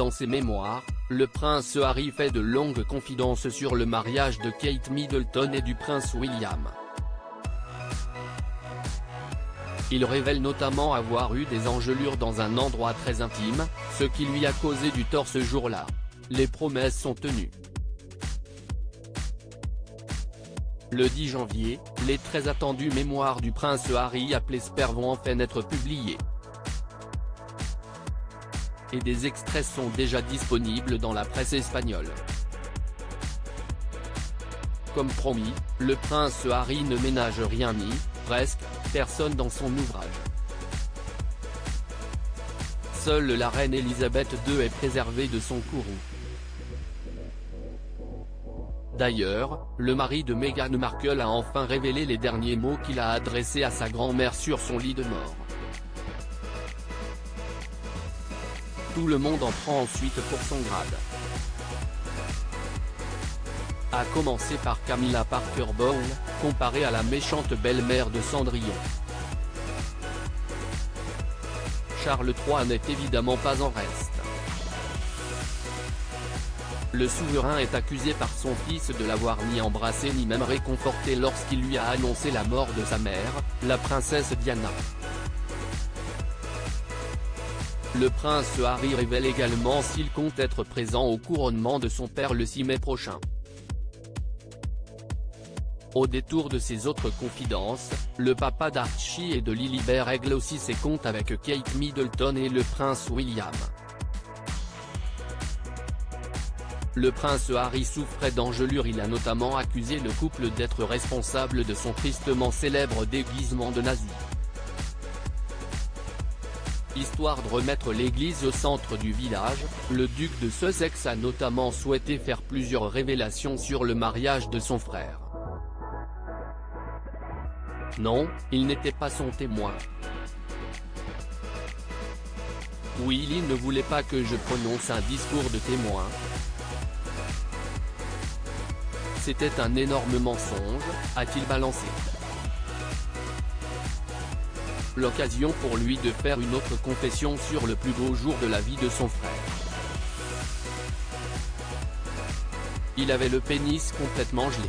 Dans ses mémoires, le prince Harry fait de longues confidences sur le mariage de Kate Middleton et du prince William. Il révèle notamment avoir eu des engelures dans un endroit très intime, ce qui lui a causé du tort ce jour-là. Les promesses sont tenues. Le 10 janvier, les très attendues mémoires du prince Harry appelé Spare vont enfin être publiées. Et des extraits sont déjà disponibles dans la presse espagnole. Comme promis, le prince Harry ne ménage rien ni, presque, personne dans son ouvrage. Seule la reine Elisabeth II est préservée de son courroux. D'ailleurs, le mari de Meghan Markle a enfin révélé les derniers mots qu'il a adressés à sa grand-mère sur son lit de mort. Tout le monde en prend ensuite pour son grade. À commencer par Camilla Parker Bowles, comparée à la méchante belle-mère de Cendrillon. Charles III n'est évidemment pas en reste. Le souverain est accusé par son fils de l'avoir ni embrassé ni même réconforté lorsqu'il lui a annoncé la mort de sa mère, la princesse Diana. Le prince Harry révèle également s'il compte être présent au couronnement de son père le 6 mai prochain. Au détour de ses autres confidences, le papa d'Archie et de Lilibet règle aussi ses comptes avec Kate Middleton et le prince William. Le prince Harry souffrait d'engelures. Il a notamment accusé le couple d'être responsable de son tristement célèbre déguisement de nazi. Histoire de remettre l'église au centre du village, le duc de Sussex a notamment souhaité faire plusieurs révélations sur le mariage de son frère. Non, il n'était pas son témoin. Willy ne voulait pas que je prononce un discours de témoin. C'était un énorme mensonge, a-t-il balancé. L'occasion pour lui de faire une autre confession sur le plus beau jour de la vie de son frère. Il avait le pénis complètement gelé.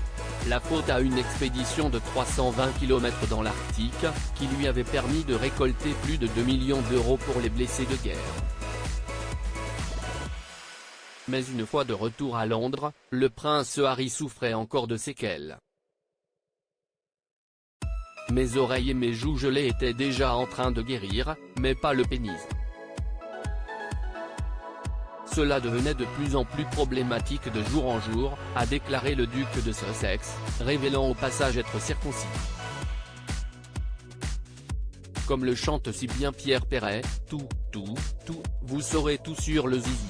La faute à une expédition de 320 km dans l'Arctique, qui lui avait permis de récolter plus de 2 millions d'euros pour les blessés de guerre. Mais une fois de retour à Londres, le prince Harry souffrait encore de séquelles. Mes oreilles et mes joues gelées étaient déjà en train de guérir, mais pas le pénis. Cela devenait de plus en plus problématique de jour en jour, a déclaré le duc de Sussex, révélant au passage être circoncis. Comme le chante si bien Pierre Perret, tout, vous saurez tout sur le zizi.